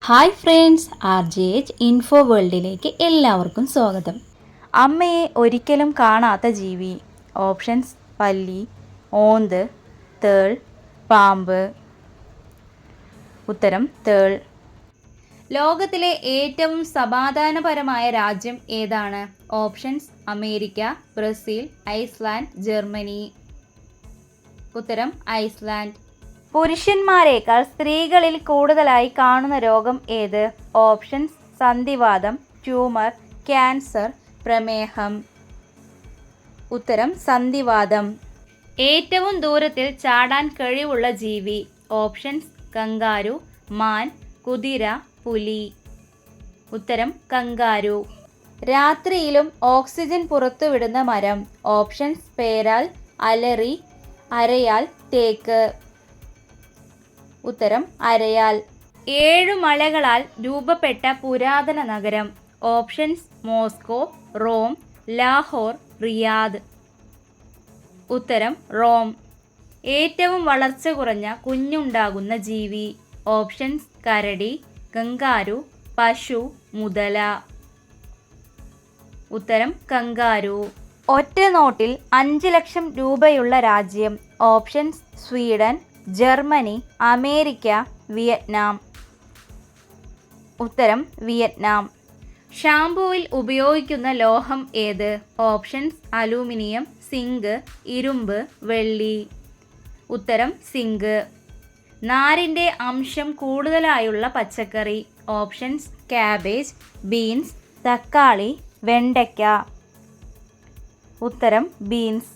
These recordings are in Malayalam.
ഹായ് ഫ്രണ്ട്സ്, RJH ഇൻഫോ വേൾഡിലേക്ക് എല്ലാവർക്കും സ്വാഗതം. അമ്മയെ ഒരിക്കലും കാണാത്ത ജീവി. ഓപ്ഷൻസ്: പല്ലി, ഓന്ത്, തേൾ, പാമ്പ്. ഉത്തരം തേൾ. ലോകത്തിലെ ഏറ്റവും സമാധാനപരമായ രാജ്യം ഏതാണ്? Options: America, Brazil, Iceland, Germany. ഉത്തരം ഐസ്ലാൻഡ്. പുരുഷന്മാരേക്കാൾ സ്ത്രീകളിൽ കൂടുതലായി കാണുന്ന രോഗം ഏത്? ഓപ്ഷൻസ്: സന്ധിവാതം, ട്യൂമർ, ക്യാൻസർ, പ്രമേഹം. ഉത്തരം സന്ധിവാതം. ഏറ്റവും ദൂരത്തിൽ ചാടാൻ കഴിവുള്ള ജീവി. ഓപ്ഷൻസ്: കങ്കാരു, മാൻ, കുതിര, പുലി. ഉത്തരം കങ്കാരു. രാത്രിയിലും ഓക്സിജൻ പുറത്തുവിടുന്ന മരം. ഓപ്ഷൻസ്: പേരാൽ, അലറി, അരയാൽ, തേക്ക്. ഉത്തരം അരയാൽ. 7 മലകളാൽ രൂപപ്പെട്ട പുരാതന നഗരം. Options: Moscow, Rome, Lahore, Riyadh. ഉത്തരം റോം. ഏറ്റവും വളർച്ച കുറഞ്ഞ കുഞ്ഞുണ്ടാകുന്ന ജീവി. ഓപ്ഷൻസ്: കരടി, കങ്കാരു, പശു, മുതല. ഉത്തരം കങ്കാരു. ഒറ്റ നോട്ടിൽ 5 ലക്ഷം രൂപയുള്ള രാജ്യം. Options: Sweden, Germany, America, Vietnam. ഉത്തരം വിയറ്റ്നാം. ഷാംപൂവിൽ ഉപയോഗിക്കുന്ന ലോഹം ഏത്? ഓപ്ഷൻസ്: അലൂമിനിയം, സിങ്ക്, ഇരുമ്പ്, വെള്ളി. ഉത്തരം സിങ്ക്. നാരിൻ്റെ അംശം കൂടുതലായുള്ള പച്ചക്കറി. ഓപ്ഷൻസ്: കാബേജ്, ബീൻസ്, തക്കാളി, വെണ്ടയ്ക്ക. ഉത്തരം ബീൻസ്.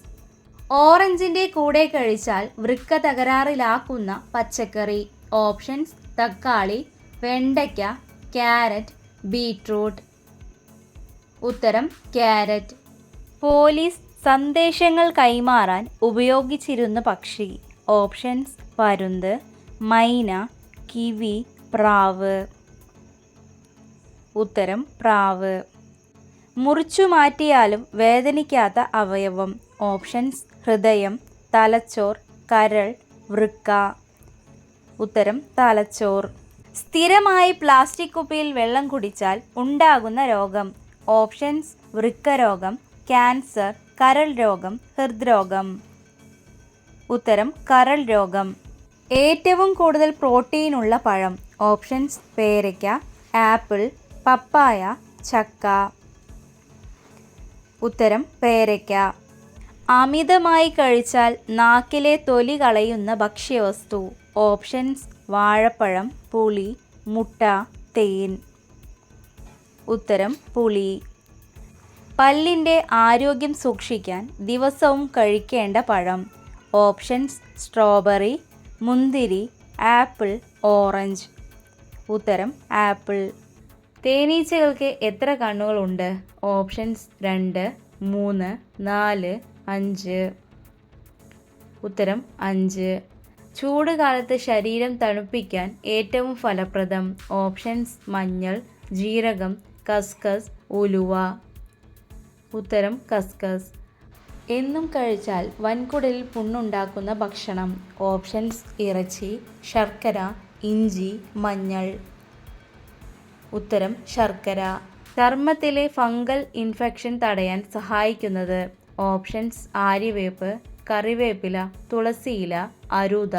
ഓറഞ്ചിൻ്റെ കൂടെ കഴിച്ചാൽ വൃക്ക തകരാറിലാക്കുന്ന പച്ചക്കറി. ഓപ്ഷൻസ്: തക്കാളി, വെണ്ടയ്ക്ക, ക്യാരറ്റ്, ബീട്രൂട്ട്. ഉത്തരം ക്യാരറ്റ്. പോലീസ് സന്ദേശങ്ങൾ കൈമാറാൻ ഉപയോഗിച്ചിരുന്ന പക്ഷി. ഓപ്ഷൻസ്: പരുന്ത്, മൈന, കിവി, പ്രാവ്. ഉത്തരം പ്രാവ്. മുറിച്ചു മാറ്റിയാലും വേദനിക്കാത്ത അവയവം. ഓപ്ഷൻസ്: ഹൃദയം, തലച്ചോർ, കരൾ, വൃക്ക. ഉത്തരം തലച്ചോർ. സ്ഥിരമായി പ്ലാസ്റ്റിക് കുപ്പിയിൽ വെള്ളം കുടിച്ചാൽ ഉണ്ടാകുന്ന രോഗം. ഓപ്ഷൻസ്: വൃക്കരോഗം, ക്യാൻസർ, കരൾ രോഗം, ഹൃദ്രോഗം. ഉത്തരം കരൾ രോഗം. ഏറ്റവും കൂടുതൽ പ്രോട്ടീനുള്ള പഴം. ഓപ്ഷൻസ്: പേരയ്ക്ക, ആപ്പിൾ, പപ്പായ, ചക്ക. ഉത്തരം പേരയ്ക്ക. അമിതമായി കഴിച്ചാൽ നാക്കിലെ തൊലി കളയുന്ന ഭക്ഷ്യവസ്തു. ഓപ്ഷൻസ്: വാഴപ്പഴം, പുളി, മുട്ട, തേൻ. ഉത്തരം പുളി. പല്ലിൻ്റെ ആരോഗ്യം സൂക്ഷിക്കാൻ ദിവസവും കഴിക്കേണ്ട പഴം. ഓപ്ഷൻസ്: സ്ട്രോബെറി, മുന്തിരി, ആപ്പിൾ, ഓറഞ്ച്. ഉത്തരം ആപ്പിൾ. തേനീച്ചകൾക്ക് എത്ര കണ്ണുകളുണ്ട്? ഓപ്ഷൻസ്: 2, 3, 4, 5. ഉത്തരം 5. ചൂട് കാലത്ത് ശരീരം തണുപ്പിക്കാൻ ഏറ്റവും ഫലപ്രദം. ഓപ്ഷൻസ്: മഞ്ഞൾ, ജീരകം, കസ്കസ്, ഉലുവ. ഉത്തരം കസ്കസ്. എന്നും കഴിച്ചാൽ വൻകുടലിൽ പുണ്ണുണ്ടാക്കുന്ന ഭക്ഷണം. ഓപ്ഷൻസ്: ഇറച്ചി, ശർക്കര, ഇഞ്ചി, മഞ്ഞൾ. ഉത്തരം ശർക്കര. ചർമ്മത്തിലെ ഫംഗൽ ഇൻഫെക്ഷൻ തടയാൻ സഹായിക്കുന്നത്. ഓപ്ഷൻസ്: ആര്യവേപ്പ്, കറിവേപ്പില, തുളസിയില, അരുത.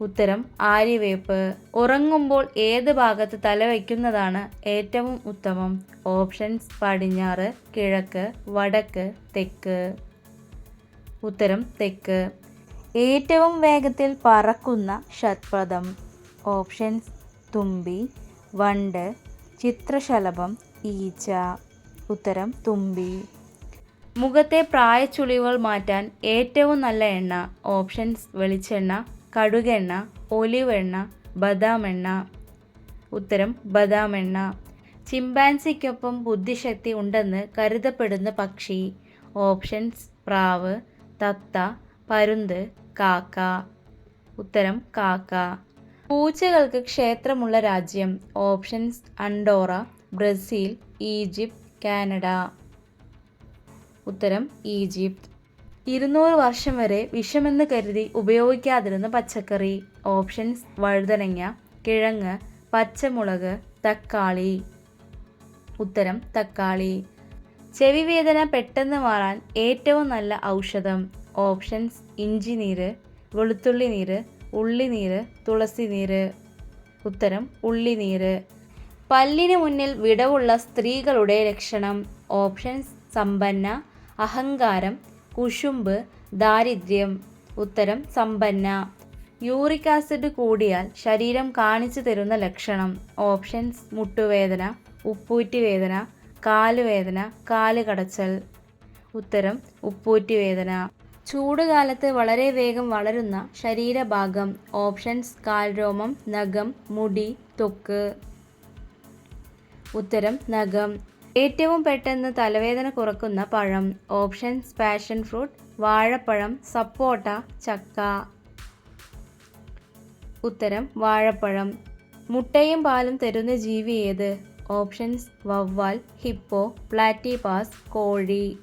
ഉത്തരം ആര്യവേപ്പ്. ഉറങ്ങുമ്പോൾ ഏത് ഭാഗത്ത് തല വയ്ക്കുന്നതാണ് ഏറ്റവും ഉത്തമം? ഓപ്ഷൻസ്: പടിഞ്ഞാറ്, കിഴക്ക്, വടക്ക്, തെക്ക്. ഉത്തരം തെക്ക്. ഏറ്റവും വേഗത്തിൽ പറക്കുന്ന ഷഡ്പദം. ഓപ്ഷൻസ്: തുമ്പി, വണ്ട്, ചിത്രശലഭം, ഈച്ച. ഉത്തരം തുമ്പി. മുഖത്തെ പ്രായച്ചുളിവുകൾ മാറ്റാൻ ഏറ്റവും നല്ല എണ്ണ. ഓപ്ഷൻസ്: വെളിച്ചെണ്ണ, കടുകെണ്ണ, ഒലിവ് എണ്ണ, ബദാം എണ്ണ. ഉത്തരം ബദാം എണ്ണ. ചിമ്പാൻസിക്കൊപ്പം ബുദ്ധിശക്തി ഉണ്ടെന്ന് കരുതപ്പെടുന്ന പക്ഷി. ഓപ്ഷൻസ്: പ്രാവ്, തത്ത, പരുന്ത്, കാക്ക. ഉത്തരം കാക്ക. പൂച്ചകൾക്ക് ക്ഷേത്രമുള്ള രാജ്യം. Options: Andorra, Brazil, Egypt, Canada. ഉത്തരം ഈജിപ്ത്. 200 വർഷം വരെ വിഷമെന്ന് കരുതി ഉപയോഗിക്കാതിരുന്ന പച്ചക്കറി. ഓപ്ഷൻസ്: വഴുതനങ്ങ, കിഴങ്ങ്, പച്ചമുളക്, തക്കാളി. ഉത്തരം തക്കാളി. ചെവി വേദന പെട്ടെന്ന് മാറാൻ ഏറ്റവും നല്ല ഔഷധം. ഓപ്ഷൻസ് ഇഞ്ചിനീര്, വെളുത്തുള്ളി നീര്, ഉള്ളിനീര്, തുളസി നീര്. ഉത്തരം ഉള്ളിനീര്. പല്ലിന് മുന്നിൽ വിടവുള്ള സ്ത്രീകളുടെ ലക്ഷണം. ഓപ്ഷൻസ് സമ്പന്ന, അഹങ്കാരം, കുശുമ്പ്, ദാരിദ്ര്യം. ഉത്തരം സമ്പന്ന. യൂറിക് ആസിഡ് കൂടിയാൽ ശരീരം കാണിച്ചു തരുന്ന ലക്ഷണം. ഓപ്ഷൻസ് മുട്ടുവേദന, ഉപ്പൂറ്റുവേദന, കാലുവേദന, കാലുകടച്ചൽ. ഉത്തരം ഉപ്പൂറ്റുവേദന. ചൂടുകാലത്ത് വളരെ വേഗം വളരുന്ന ശരീരഭാഗം. ഓപ്ഷൻസ് കാൽരോമം, നഖം, മുടി, ത്വക്ക്. ഉത്തരം നഖം. ഏറ്റവും പെട്ടെന്ന് തലവേദന കുറക്കുന്ന പഴം. ഓപ്ഷൻസ് പാഷൻ ഫ്രൂട്ട്, വാഴപ്പഴം, സപ്പോട്ട, ചക്ക. ഉത്തരം വാഴപ്പഴം. മുട്ടയും പാലും തരുന്ന ജീവി ഏത്? ഓപ്ഷൻസ് വവ്വാൽ, ഹിപ്പോ, പ്ലാറ്റിപാസ്, കോഴി.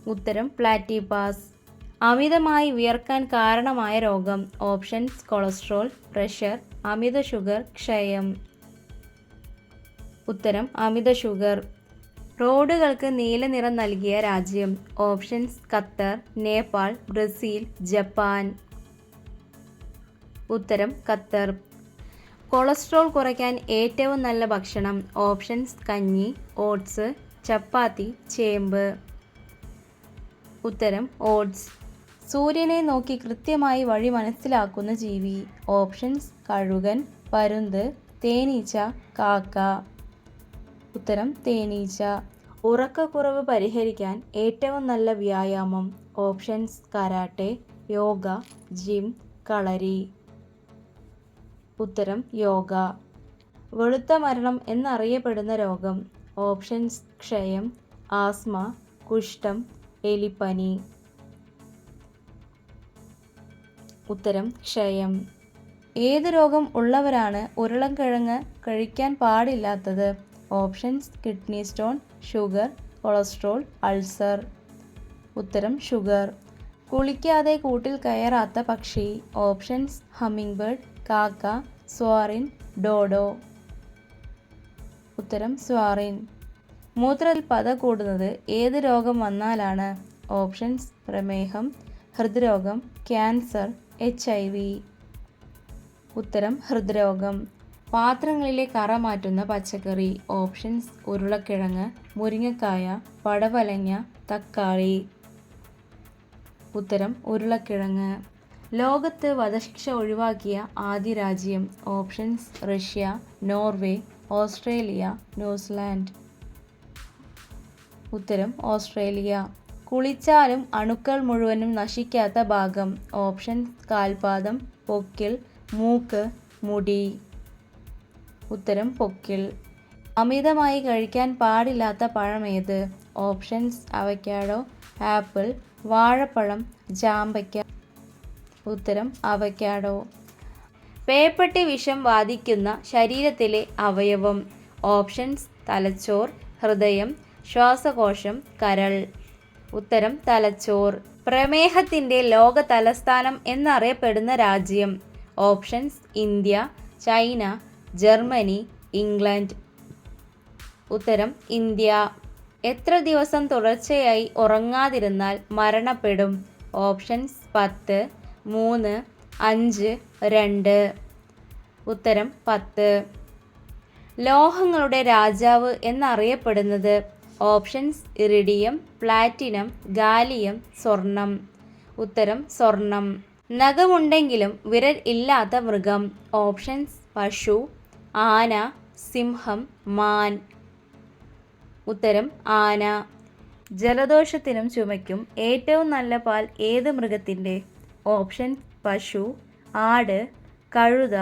ഉത്തരം പ്ലാറ്റിപാസ്. അമിതമായി വിയർക്കാൻ കാരണമായ രോഗം. ഓപ്ഷൻസ് കൊളസ്ട്രോൾ, പ്രഷർ, അമിത ഷുഗർ, ക്ഷയം. ഉത്തരം അമിത ഷുഗർ. റോഡുകൾക്ക് നീല നിറം നൽകിയ രാജ്യം. Options Qatar, Nepal, Brazil, Japan. ഉത്തരം ഖത്തർ. കൊളസ്ട്രോൾ കുറയ്ക്കാൻ ഏറ്റവും നല്ല ഭക്ഷണം. ഓപ്ഷൻസ് കഞ്ഞി, ഓട്സ്, ചപ്പാത്തി, ചേമ്പ്. ഉത്തരം ഓട്സ്. സൂര്യനെ നോക്കി കൃത്യമായി വഴി മനസ്സിലാക്കുന്ന ജീവി. ഓപ്ഷൻസ് കഴുകൻ, പരുന്ത്, തേനീച്ച, കാക്ക. ഉത്തരം തേനീച്ച. ഉറക്കക്കുറവ് പരിഹരിക്കാൻ ഏറ്റവും നല്ല വ്യായാമം. ഓപ്ഷൻസ് കരാട്ടെ, യോഗ, ജിം, കളരി. ഉത്തരം യോഗ. വെളുത്ത മരണം എന്നറിയപ്പെടുന്ന രോഗം. ഓപ്ഷൻസ് ക്ഷയം, ആസ്മ, കുഷ്ഠം, എലിപ്പനി. ഉത്തരം ക്ഷയം. ഏത് രോഗം ഉള്ളവരാണ് ഉരുളൻകിഴങ്ങ് കഴിക്കാൻ പാടില്ലാത്തത്? Options kidney stone, sugar, cholesterol, ulcer. ഉത്തരം ഷുഗർ. കുളിക്കാതെ കൂട്ടിൽ കയറാത്ത പക്ഷി. ഓപ്ഷൻസ് ഹമ്മിങ് ബേർഡ്, കാക്ക, സ്വാറിൻ, ഡോഡോ. ഉത്തരം സ്വാറിൻ. മൂത്രത്തിൽ പത കൂടുന്നത് ഏത് രോഗം വന്നാലാണ്? ഓപ്ഷൻസ് പ്രമേഹം, ഹൃദ്രോഗം, ക്യാൻസർ, HIV. ഉത്തരം ഹൃദ്രോഗം. പാത്രങ്ങളിലെ കറ മാറ്റുന്ന പച്ചക്കറി. ഓപ്ഷൻസ് ഉരുളക്കിഴങ്ങ്, മുരിങ്ങക്കായ, പടവലങ്ങ, തക്കാളി. ഉത്തരം ഉരുളക്കിഴങ്ങ്. ലോകത്ത് വധശിക്ഷ ഒഴിവാക്കിയ ആദ്യ രാജ്യം. Options Russia, Norway, Australia, New Zealand. ഉത്തരം ഓസ്ട്രേലിയ. കുളിച്ചാലും അണുക്കൾ മുഴുവനും നശിക്കാത്ത ഭാഗം. ഓപ്ഷൻസ് കാൽപാദം, പൊക്കിൾ, മൂക്ക്, മുടി. ഉത്തരം പൊക്കിൾ. അമിതമായി കഴിക്കാൻ പാടില്ലാത്ത പഴമേത്? ഓപ്ഷൻസ് അവക്കാഡോ, ആപ്പിൾ, വാഴപ്പഴം, ജാമ്പയ്ക്ക. ഉത്തരം അവക്കാഡോ. പേപ്പട്ടി വിഷം ബാധിക്കുന്ന ശരീരത്തിലെ അവയവം. ഓപ്ഷൻസ് തലച്ചോർ, ഹൃദയം, ശ്വാസകോശം, കരൾ. ഉത്തരം തലച്ചോർ. പ്രമേഹത്തിൻ്റെ ലോക തലസ്ഥാനം എന്നറിയപ്പെടുന്ന രാജ്യം. Options India, China, Germany, England. ഉത്തരം ഇന്ത്യ. എത്ര ദിവസം തുടർച്ചയായി ഉറങ്ങാതിരുന്നാൽ മരണപ്പെടും? ഓപ്ഷൻസ് 10, 3, 5, 2. ഉത്തരം 10. ലോഹങ്ങളുടെ രാജാവ് എന്നറിയപ്പെടുന്നത്. ഓപ്ഷൻസ് ഇറിഡിയം, പ്ലാറ്റിനം, ഗാലിയം, സ്വർണം. ഉത്തരം സ്വർണം. നഖമുണ്ടെങ്കിലും വിരൽ ഇല്ലാത്ത മൃഗം. ഓപ്ഷൻസ് പശു, ആന, സിംഹം, മാൻ. ഉത്തരം ആന. ജലദോഷത്തിനും ചുമയ്ക്കും ഏറ്റവും നല്ല പാൽ ഏത് മൃഗത്തിൻ്റെ? ഓപ്ഷൻസ് പശു, ആട്, കഴുത,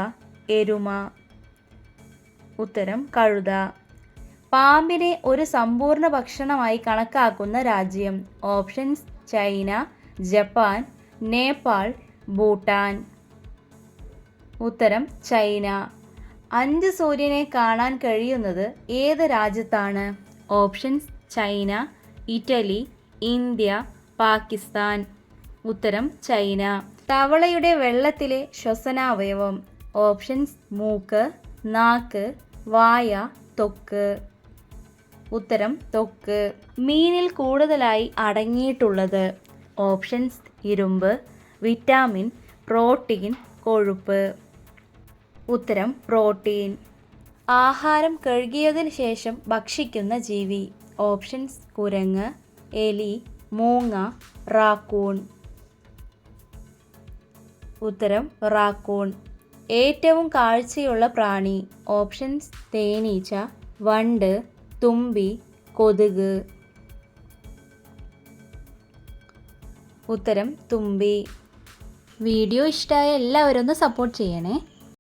എരുമ. ഉത്തരം കഴുത. പാമ്പിനെ ഒരു സമ്പൂർണ്ണ ഭക്ഷണമായി കണക്കാക്കുന്ന രാജ്യം. Options China, Japan, Nepal, Bhutan. ഉത്തരം ചൈന. 5 സൂര്യനെ കാണാൻ കഴിയുന്നത് ഏത് രാജ്യത്താണ്? Options China, Italy, India, Pakistan. ഉത്തരം ചൈന. തവളയുടെ വെള്ളത്തിലെ ശ്വസനാവയവം. ഓപ്ഷൻസ് മൂക്ക്, നാക്ക്, വായ, ത്വക്ക്. ഉത്തരം ത്വക്ക്. മീനിൽ കൂടുതലായി അടങ്ങിയിട്ടുള്ളത്. ഓപ്ഷൻസ് ഇരുമ്പ്, വിറ്റാമിൻ, പ്രോട്ടീൻ, കൊഴുപ്പ്. ഉത്തരം പ്രോട്ടീൻ. ആഹാരം കഴുകിയതിന് ശേഷം ഭക്ഷിക്കുന്ന ജീവി. ഓപ്ഷൻസ് കുരങ്ങ്, എലി, മൂങ്ങ, റാക്കൂൺ. ഉത്തരം റാക്കൂൺ. ഏറ്റവും കാഴ്ചയുള്ള പ്രാണി. ഓപ്ഷൻസ് തേനീച്ച, വണ്ട്, തുമ്പി, കൊതുക്. ഉത്തരം തുമ്പി. വീഡിയോ ഇഷ്ടമായ എല്ലാവരും ഒന്ന് സപ്പോർട്ട് ചെയ്യണേ.